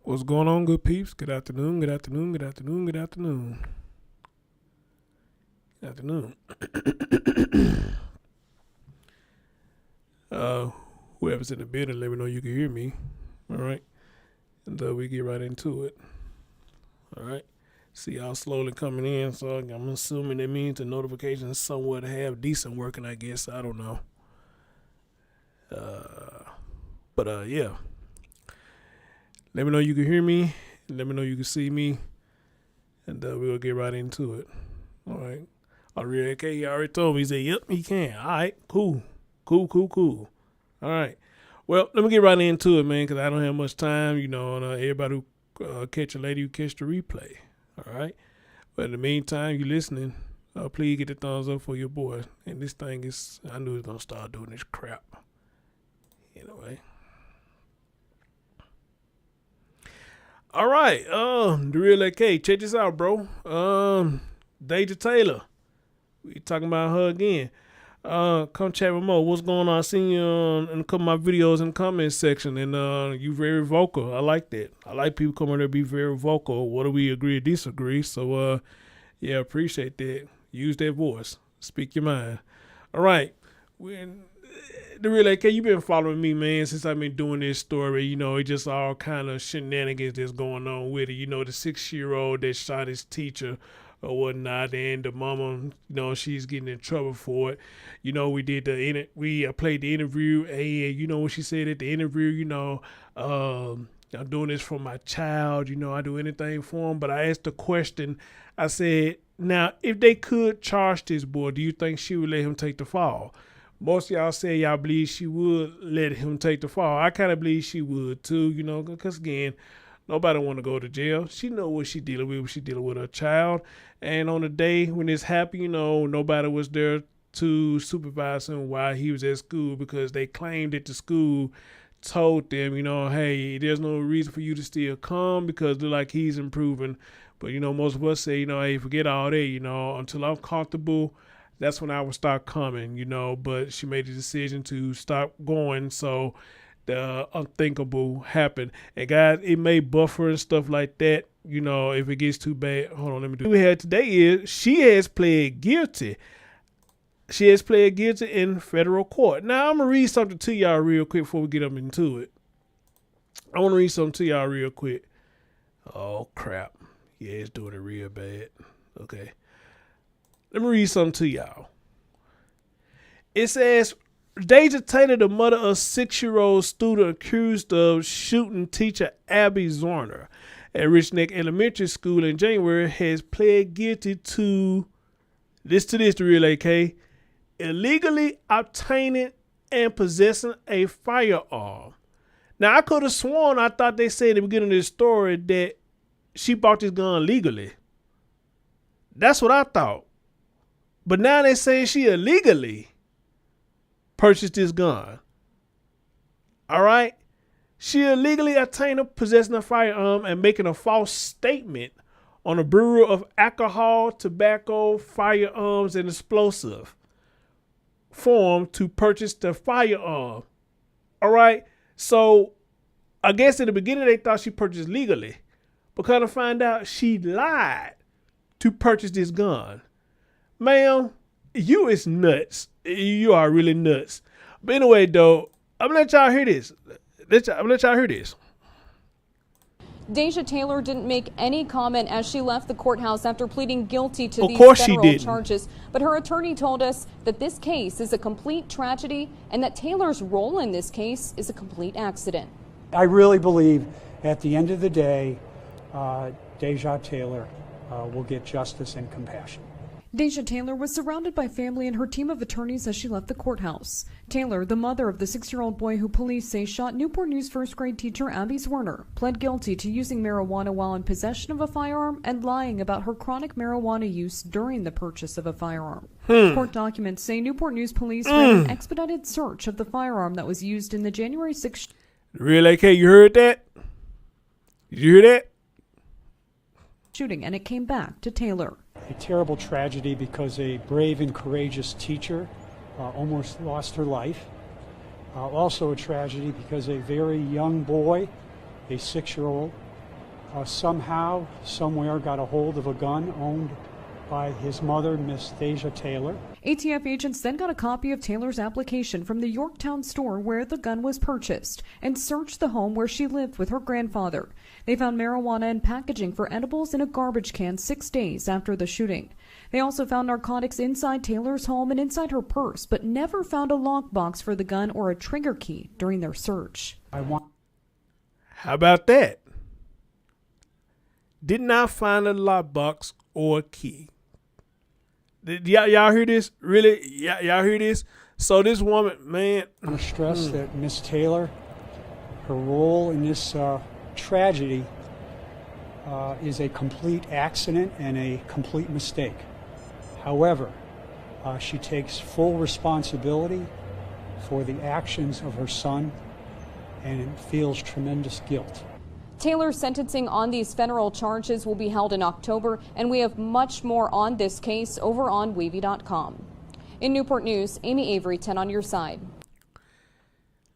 What's going on, good peeps? Good afternoon, good afternoon, good afternoon, good afternoon. Good afternoon. Whoever's in the building, let me know you can hear me. All right. And we get right into it. All right. See y'all slowly coming in, so I'm assuming that means the notifications somewhat have decent working, I guess. I don't know. But yeah. Let me know you can hear me. Let me know you can see me. And we'll get right into it. All right. Okay, he already told me. He said, yep, he can. All right, cool. Cool. All right. Well, let me get right into it, man, because I don't have much time. You know, and everybody who catch a lady who catch the replay. All right. But in the meantime, you listening, please get the thumbs up for your boy. And this thing is, I knew it was going to start doing this crap. Anyway. All right. The real AK. Check this out, bro. Deja Taylor. We talking about her again. Come chat with Mo. What's going on? I seen you in a couple of my videos in the comment section, and you very vocal. I like that. I like people coming there be very vocal. What do we agree or disagree? So, yeah, appreciate that. Use that voice. Speak your mind. All right. The real AK, you been following me, man, since I've been doing this story. You know, it just all kind of shenanigans that's going on with it. You know, the 6-year-old that shot his teacher or whatnot, and the mama, you know, she's getting in trouble for it. You know, we did we played the interview, and you know what she said at the interview. You know, I'm doing this for my child. You know, I do anything for him. But I asked the question. I said, now, if they could charge this boy, do you think she would let him take the fall? Most of y'all say y'all believe she would let him take the fall. I kind of believe she would too, you know, because again, nobody want to go to jail. She know what she dealing with when she dealing with her child. And on the day when it's happened, you know, nobody was there to supervise him while he was at school, because they claimed that the school told them, you know, hey, there's no reason for you to still come because they're like he's improving. But, you know, most of us say, you know, hey, forget all that, you know, until I'm comfortable, that's when I would start coming, you know. But she made the decision to stop going, so the unthinkable happened. And guys, it may buffer and stuff like that, you know, if it gets too bad. Hold on, let me do it. What we had today is she has pled guilty. She has pled guilty in federal court. Now, I'm going to read something to y'all real quick before we get up into it. I want to read something to y'all real quick. Oh, crap. Yeah, it's doing it real bad. Okay. Let me read something to y'all. It says, Deja Taylor, the mother of 6-year-old student accused of shooting teacher Abby Zwerner at Richneck Elementary School in January, has pled guilty to the real AK, illegally obtaining and possessing a firearm. Now, I could have sworn, I thought they said at the beginning of this story that she bought this gun legally. That's what I thought. But now they say she illegally purchased this gun. All right. She illegally obtained or possessing a firearm and making a false statement on the Bureau of Alcohol, Tobacco, Firearms and Explosives form to purchase the firearm. All right. So I guess in the beginning they thought she purchased legally, but kind of find out she lied to purchase this gun. Ma'am, you is nuts. You are really nuts. But anyway, though, I'm going to let y'all hear this. Deja Taylor didn't make any comment as she left the courthouse after pleading guilty to these federal charges. But her attorney told us that this case is a complete tragedy and that Taylor's role in this case is a complete accident. I really believe at the end of the day, Deja Taylor will get justice and compassion. Deja Taylor was surrounded by family and her team of attorneys as she left the courthouse. Taylor, the mother of the 6-year-old boy who police say shot Newport News first-grade teacher Abby Zwerner, pled guilty to using marijuana while in possession of a firearm and lying about her chronic marijuana use during the purchase of a firearm. Court documents say Newport News police ran an expedited search of the firearm that was used in the January 6th. Real AK, you heard that? Did you hear that? Shooting, and it came back to Taylor. A terrible tragedy because a brave and courageous teacher almost lost her life. Also a tragedy because a very young boy, a 6-year-old, somehow, somewhere got a hold of a gun owned by his mother, Miss Deja Taylor. ATF agents then got a copy of Taylor's application from the Yorktown store where the gun was purchased and searched the home where she lived with her grandfather. They found marijuana and packaging for edibles in a garbage can 6 days after the shooting. They also found narcotics inside Taylor's home and inside her purse, but never found a lockbox for the gun or a trigger key during their search. How about that? Did not find a lockbox or a key. Did y'all hear this? Really? Y'all hear this? So this woman, man. I want to stress that Miss Taylor, her role in this tragedy is a complete accident and a complete mistake. However, she takes full responsibility for the actions of her son and feels tremendous guilt. Taylor's sentencing on these federal charges will be held in October, and we have much more on this case over on Wavy.com. In Newport News, Amy Avery, 10 on your side.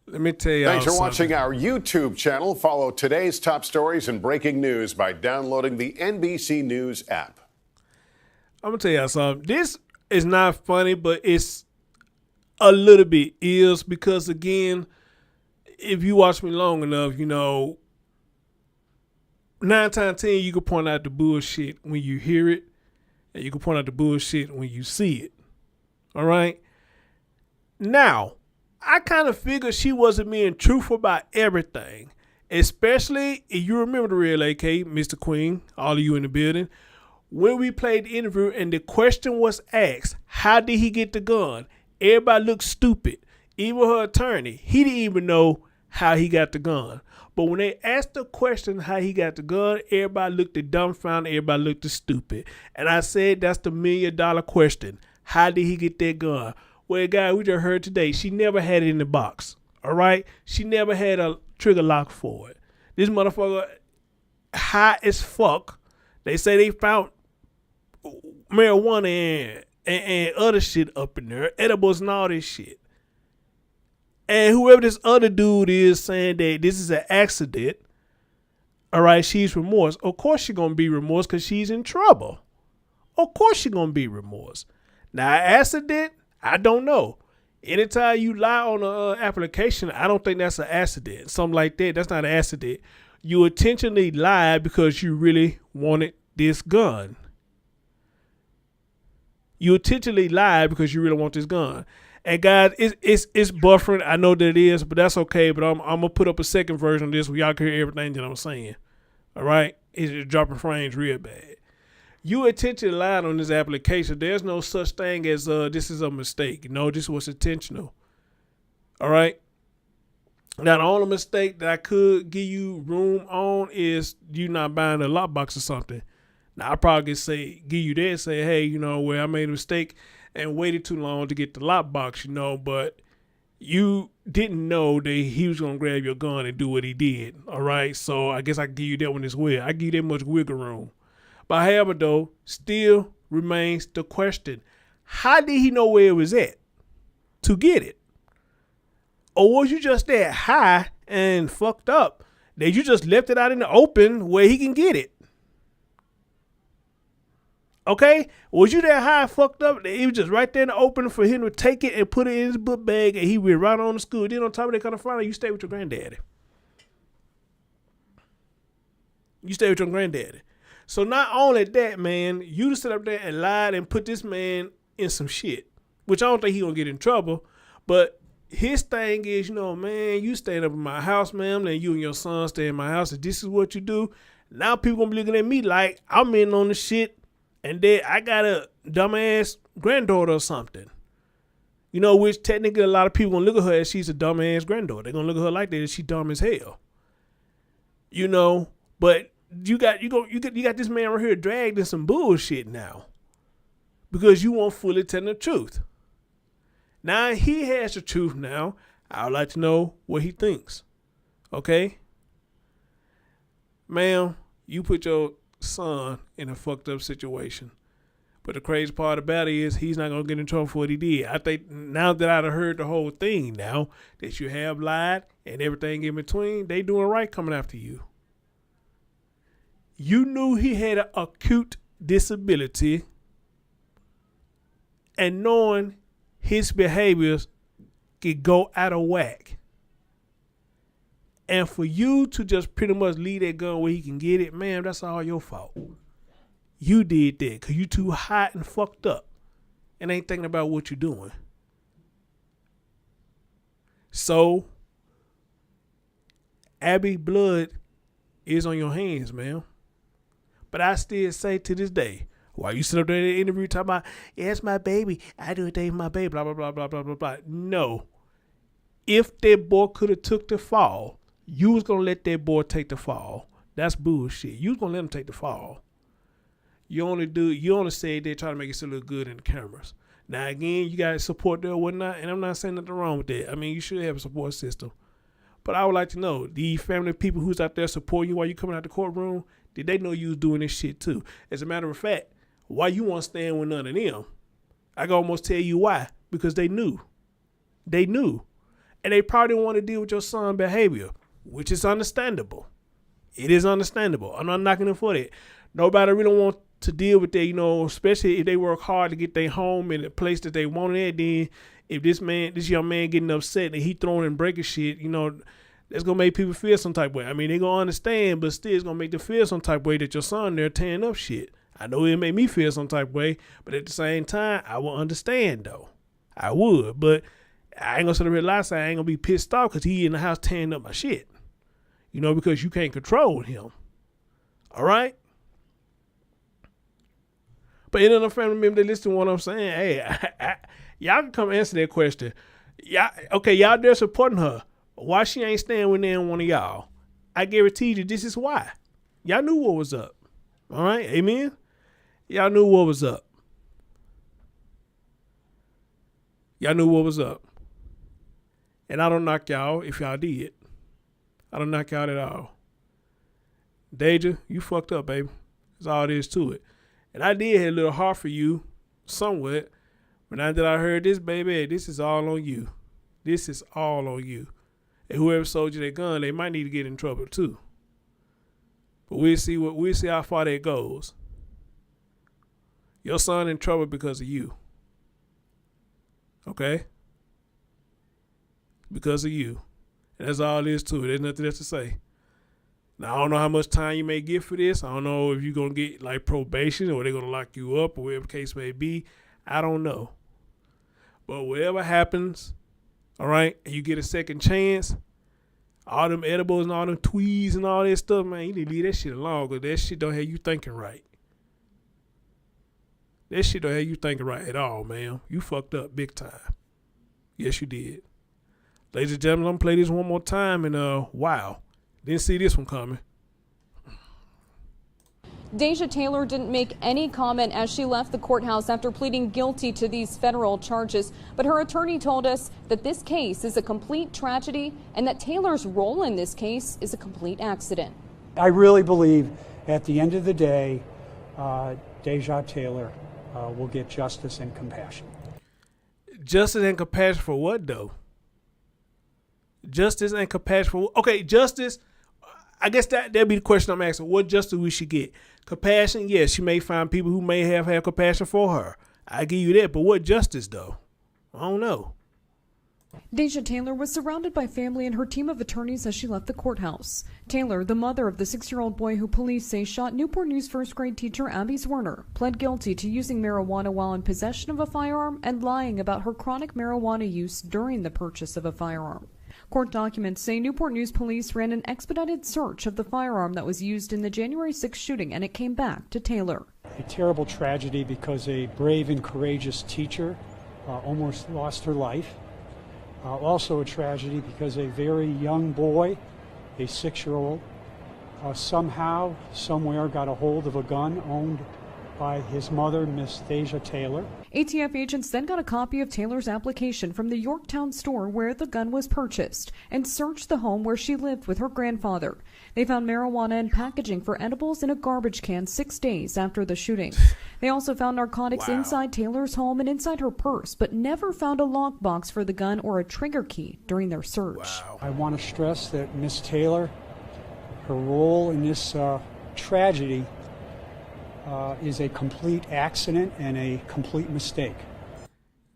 Let me tell you. Thanks for watching our YouTube channel. Follow today's top stories and breaking news by downloading the NBC News app. I'm going to tell y'all something. This is not funny, but it's a little bit is because, again, if you watch me long enough, you know, 9 times 10, you can point out the bullshit when you hear it, and you can point out the bullshit when you see it. All right? Now, I kind of figured she wasn't being truthful about everything, especially if you remember the real AK, Mr. Queen, all of you in the building, when we played the interview and the question was asked, how did he get the gun? Everybody looked stupid. Even her attorney, he didn't even know how he got the gun. But when they asked the question how he got the gun, everybody looked at dumbfounded, everybody looked at stupid. And I said that's the $1 million question. How did he get that gun? Well, guys, we just heard today, she never had it in the box. All right? She never had a trigger lock for it. This motherfucker high as fuck. They say they found marijuana and other shit up in there, edibles and all this shit. And whoever this other dude is saying that this is an accident, all right, she's remorse. Of course she's going to be remorse because she's in trouble. Of course she's going to be remorse. Now, accident, I don't know. Anytime you lie on an application, I don't think that's an accident. Something like that, that's not an accident. You intentionally lied because you really wanted this gun. You intentionally lied because you really want this gun. And guys, it's buffering. I know that it is, but that's okay. But I'm gonna put up a second version of this where y'all can hear everything that I'm saying. All right, it's dropping frames real bad. You intentionally lied on this application. There's no such thing as this is a mistake. No, this was intentional. All right. Now the only mistake that I could give you room on is you not buying a lockbox or something. Now I probably could give you that and say, hey, you know, well, I made a mistake and waited too long to get the lockbox, you know, but you didn't know that he was going to grab your gun and do what he did, all right? So I guess I can give you that one as well. I give you that much wiggle room. But however, though, still remains the question, how did he know where it was at to get it? Or was you just that high and fucked up that you just left it out in the open where he can get it? Okay, was you that high fucked up that it was just right there in the open for him to take it and put it in his book bag and he went right on to school? Then on top of that, kind of find out you stay with your granddaddy. You stay with your granddaddy. So not only that, man, you just sit up there and lied and put this man in some shit, which I don't think he gonna get in trouble. But his thing is, you know, man, you staying up in my house, man, and you and your son stay in my house. And this is what you do. Now people gonna be looking at me like I'm in on the shit. And then I got a dumbass granddaughter or something. You know, which technically a lot of people gonna look at her as she's a dumbass granddaughter. They're gonna look at her like that as she dumb as hell. You know, but you got this man right here dragged in some bullshit now. Because you won't fully tell the truth. Now he has the truth now. I would like to know what he thinks. Okay? Ma'am, you put your son in a fucked up situation. But the crazy part about it is he's not going to get in trouble for what he did. I think now that I've heard the whole thing now, that you have lied and everything in between, they doing right coming after you. You knew he had an acute disability, and knowing his behaviors could go out of whack. And for you to just pretty much leave that gun where he can get it, man, that's all your fault. You did that because you too hot and fucked up and ain't thinking about what you're doing. So, Abby, blood is on your hands, man. But I still say to this day, while you sit up there in the interview talking about, yeah, it's my baby, I do a thing for my baby, blah, blah, blah, blah, blah, blah, blah. No. If that boy could have took the fall, you was going to let that boy take the fall. That's bullshit. You was going to let him take the fall. You only say they try to make it still look good in the cameras. Now, again, you got support there or whatnot, and I'm not saying nothing wrong with that. I mean, you should have a support system. But I would like to know, the family people who's out there supporting you while you coming out the courtroom, did they know you was doing this shit too? As a matter of fact, why you want to stand with none of them? I can almost tell you why. Because they knew. They knew. And they probably didn't want to deal with your son's behavior, which is understandable. It is understandable. I'm not knocking them for that. Nobody really want to deal with that, especially if they work hard to get their home in the place that they want it. Then if this young man getting upset and he throwing and breaking shit, that's going to make people feel some type of way. I mean, they're going to understand, but still it's going to make them feel some type of way that your son there tearing up shit. I know it made me feel some type of way, but at the same time, I will understand though. I would, but I ain't going to sit there and lie, say I ain't going to be pissed off because he in the house tearing up my shit. Because you can't control him. All right? But any other family member that listen to what I'm saying, hey, y'all can come answer that question. Y'all there supporting her. Why she ain't staying with one of y'all? I guarantee you this is why. Y'all knew what was up. All right? Amen? Y'all knew what was up. Y'all knew what was up. And I don't knock y'all if y'all did. I don't knock y'all at all. Deja, you fucked up, baby. That's all there is to it. And I did have a little heart for you, somewhat. But now that I heard this, baby, this is all on you. This is all on you. And whoever sold you that gun, they might need to get in trouble too. But we'll see how far that goes. Your son in trouble because of you. Okay? Because of you. And that's all there is to it. There's nothing else to say. Now, I don't know how much time you may get for this. I don't know if you're going to get like probation or they're going to lock you up or whatever the case may be. I don't know. But whatever happens, all right, and you get a second chance, all them edibles and all them tweeds and all that stuff, man, you need to leave that shit alone because that shit don't have you thinking right. That shit don't have you thinking right at all, man. You fucked up big time. Yes, you did. Ladies and gentlemen, I'm going to play this one more time and wow. Didn't see this one coming. Deja Taylor didn't make any comment as she left the courthouse after pleading guilty to these federal charges, but her attorney told us that this case is a complete tragedy and that Taylor's role in this case is a complete accident. I really believe at the end of the day, Deja Taylor will get justice and compassion. Justice and compassion for what, though? Justice and compassion for what? Okay, justice, I guess that'd be the question I'm asking. What justice we should get? Compassion, yes, she may find people who may have compassion for her. I give you that, but what justice, though? I don't know. Deja Taylor was surrounded by family and her team of attorneys as she left the courthouse. Taylor, the mother of the 6-year-old boy who police say shot Newport News first-grade teacher Abby Zwerner, pled guilty to using marijuana while in possession of a firearm and lying about her chronic marijuana use during the purchase of a firearm. Court documents say Newport News police ran an expedited search of the firearm that was used in the January 6th shooting, and it came back to Taylor. A terrible tragedy because a brave and courageous teacher almost lost her life. Also a tragedy because a very young boy, a 6-year-old, somehow, somewhere got a hold of a gun owned by his mother, Miss Deja Taylor. ATF agents then got a copy of Taylor's application from the Yorktown store where the gun was purchased and searched the home where she lived with her grandfather. They found marijuana and packaging for edibles in a garbage can 6 days after the shooting. They also found narcotics inside Taylor's home and inside her purse, but never found a lockbox for the gun or a trigger key during their search. I want to stress that Miss Taylor, her role in this tragedy is a complete accident and a complete mistake.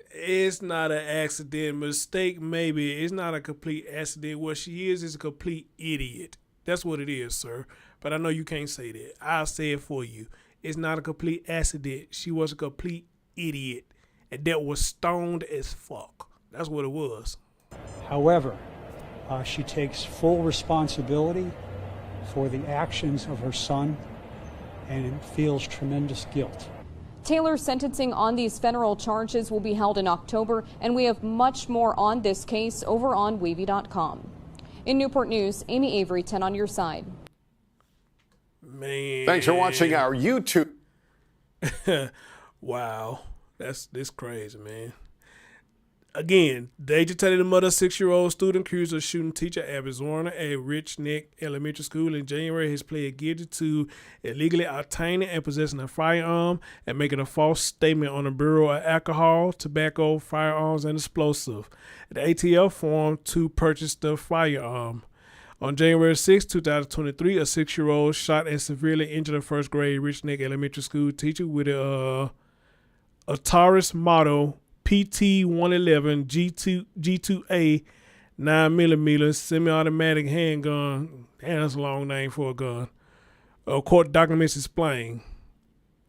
It's not an accident. Mistake, maybe. It's not a complete accident. What she is a complete idiot. That's what it is, sir. But I know you can't say that. I'll say it for you. It's not a complete accident. She was a complete idiot. And that was stoned as fuck. That's what it was. However, she takes full responsibility for the actions of her son and feels tremendous guilt. Taylor's sentencing on these federal charges will be held in October, and we have much more on this case over on Wavy.com. In Newport News, Amy Avery, 10 on your side. Man. Thanks for watching our YouTube. Wow. This crazy, man. Again, Deja Taylor, the mother of 6-year-old student accused of shooting teacher Abby Zwerner at Richneck Elementary School in January, has pleaded guilty to illegally obtaining and possessing a firearm and making a false statement on the Bureau of Alcohol, Tobacco, Firearms and Explosives. The ATF formed to purchase the firearm. On January 6, 2023, a 6-year-old shot and severely injured a first-grade Richneck Elementary School teacher with a Taurus model PT-111 G2A 9mm semi-automatic handgun. Damn, that's a long name for a gun. Court documents explain.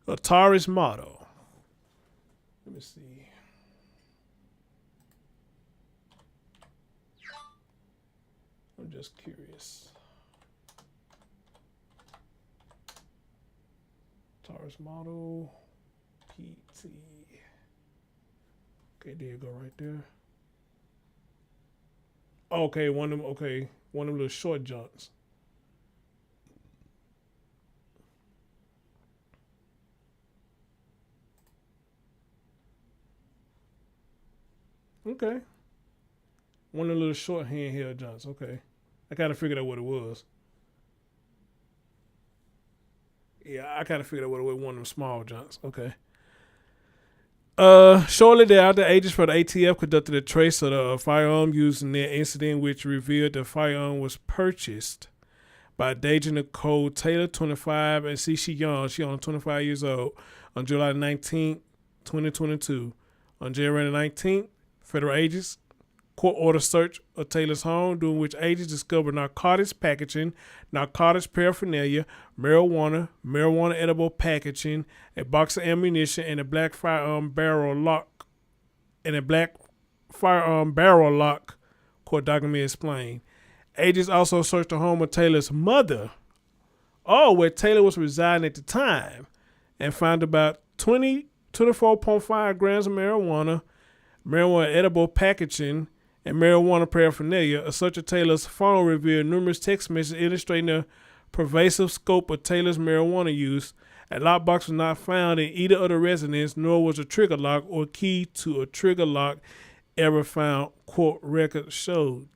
A Taurus model. Let me see. I'm just curious. Taurus model PT. Okay, there you go, right there. Okay, one of them little short junks. Okay. One of the little short handheld junks. Okay. I kind of figured out what it was. Yeah, I kind of figured out what it was. One of them small junks. Okay. Shortly thereafter, agents for the ATF conducted a trace of the firearm used in that incident, which revealed the firearm was purchased by Deja Nicole Taylor, 25, and see, she young. She only 25 years old. On July 19, 2022. On January 19th, federal agents court order search of Taylor's home, during which agents discovered narcotics packaging, narcotics paraphernalia, marijuana edible packaging, a box of ammunition, and a black firearm barrel lock. Court document explained. Agents also searched the home of Taylor's mother, where Taylor was residing at the time, and found about 24.5 grams of marijuana edible packaging, and marijuana paraphernalia. A search of Taylor's phone revealed numerous text messages illustrating the pervasive scope of Taylor's marijuana use. A lockbox was not found in either of the residence, nor was a trigger lock or key to a trigger lock ever found, court records showed.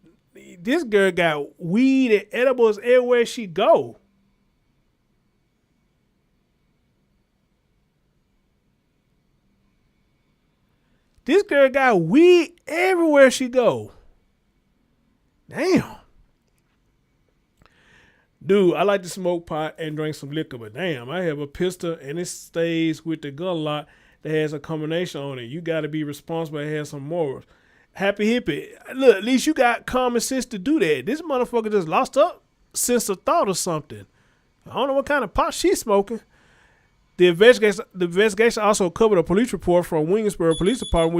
This girl got weed and edibles everywhere she go. This girl got weed everywhere she go. Damn. Dude, I like to smoke pot and drink some liquor, but damn, I have a pistol and it stays with the gun lock that has a combination on it. You got to be responsible and have some morals. Happy hippie. Look, at least you got common sense to do that. This motherfucker just lost up sense of thought or something. I don't know what kind of pot she's smoking. The investigation also covered a police report from Williamsburg Police Department,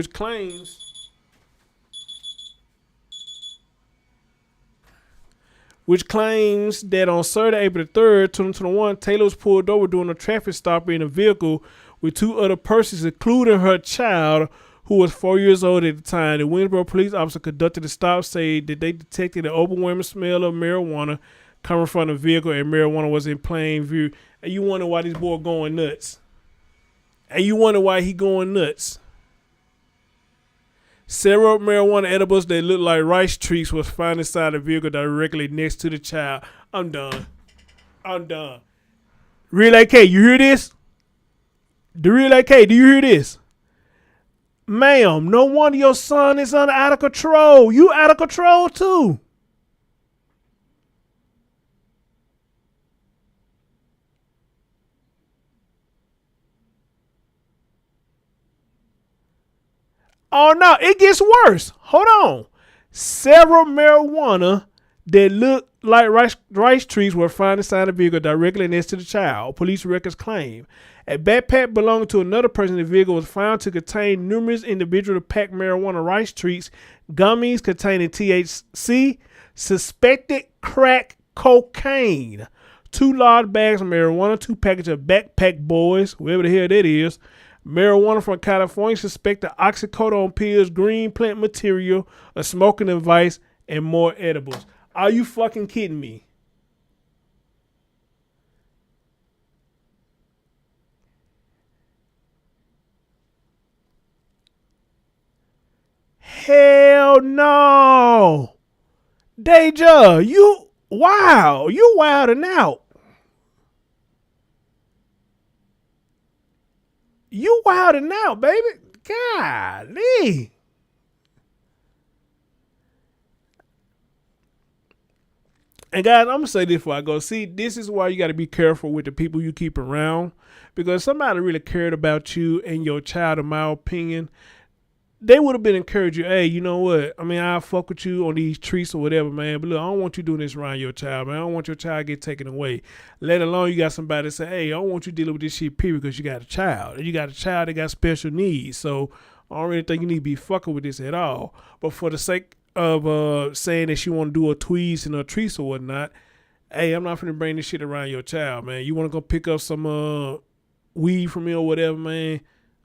which claims that on Saturday, April 3rd, 2021, Taylor was pulled over during a traffic stop in a vehicle with two other persons, including her child, who was 4 years old at the time. The Williamsburg police officer conducted the stop, saying that they detected an overwhelming smell of marijuana coming from the vehicle, and marijuana was in plain view. And you wonder why this boy going nuts. Several marijuana edibles that look like rice treats was found inside the vehicle directly next to the child. I'm done. Relay K, you hear this? The Relay K, do you hear this? Ma'am, no wonder your son is out of control. You out of control too. Oh no, it gets worse. Hold on. Several marijuana that look like rice trees were found inside the vehicle directly next to the child. Police records claim a backpack belonging to another person in the vehicle was found to contain numerous individually packed marijuana rice treats, gummies containing THC, suspected crack cocaine, 2 large bags of marijuana, 2 packages of backpack boys, whatever the hell that is, marijuana from California, suspected oxycodone pills, green plant material, a smoking device, and more edibles. Are you fucking kidding me? Hell no. Deja, you wilding out. You wilding out, baby. Golly. And guys, I'm going to say this before I go. See, this is why you got to be careful with the people you keep around. Because somebody really cared about you and your child, in my opinion, they would have been encouraging you, hey, you know what? I mean, I'll fuck with you on these treats or whatever, man. But look, I don't want you doing this around your child, man. I don't want your child to get taken away. Let alone you got somebody that say, hey, I don't want you dealing with this shit, period, because you got a child. And you got a child that got special needs. So I don't really think you need to be fucking with this at all. But for the sake of saying that you want to do a tweeze and a treats or whatnot, hey, I'm not finna bring this shit around your child, man. You want to go pick up some weed from me or whatever, man.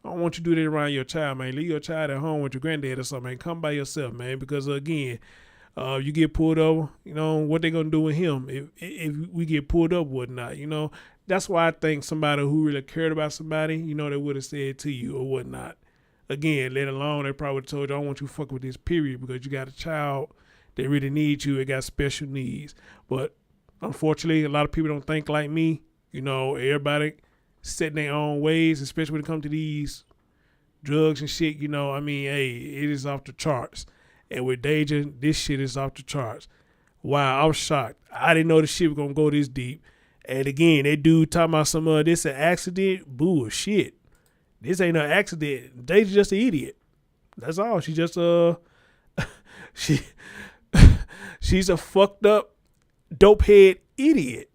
I don't want you to do that around your child, man. Leave your child at home with your granddad or something, man. Come by yourself, man. Because again, you get pulled over, you know, what they gonna do with him if we get pulled up, whatnot, you know. That's why I think somebody who really cared about somebody, you know, they would have said to you or whatnot. Again, let alone they probably told you, I don't want you to fuck with this, period, because you got a child that really needs you. It got special needs. But unfortunately, a lot of people don't think like me. You know, everybody set in their own ways, especially when it comes to these drugs and shit. You know, I mean, hey, it is off the charts. And with Deja, this shit is off the charts. Wow, I was shocked. I didn't know this shit was going to go this deep. And again, that dude talking about some this an accident. Bullshit. This ain't no accident. Deja's just an idiot. That's all. She just she's a fucked up dopehead idiot.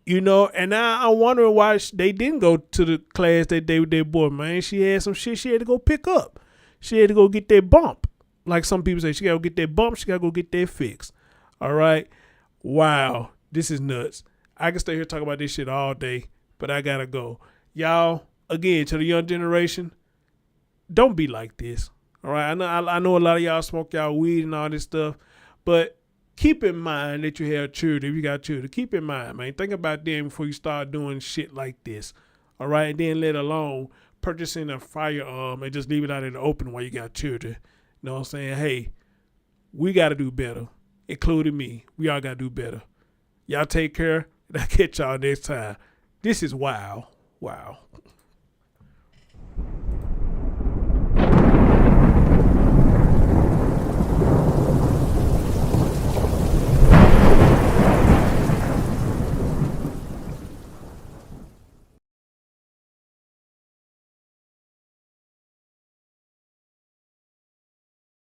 You know, and now I'm wondering why they didn't go to the class that day with their boy, man. She had some shit she had to go pick up. She had to go get that bump. Like some people say, she got to go get that bump. She got to go get that fix. All right? Wow. This is nuts. I can stay here talking about this shit all day, but I got to go. Y'all, again, to the young generation, don't be like this. All right? I know a lot of y'all smoke y'all weed and all this stuff, but keep in mind that you have children. If you got children, keep in mind, man. Think about them before you start doing shit like this. All right? And then let alone purchasing a firearm and just leave it out in the open while you got children. You know what I'm saying? Hey, we got to do better, including me. We all got to do better. Y'all take care. And I'll catch y'all next time. This is wow. Wow.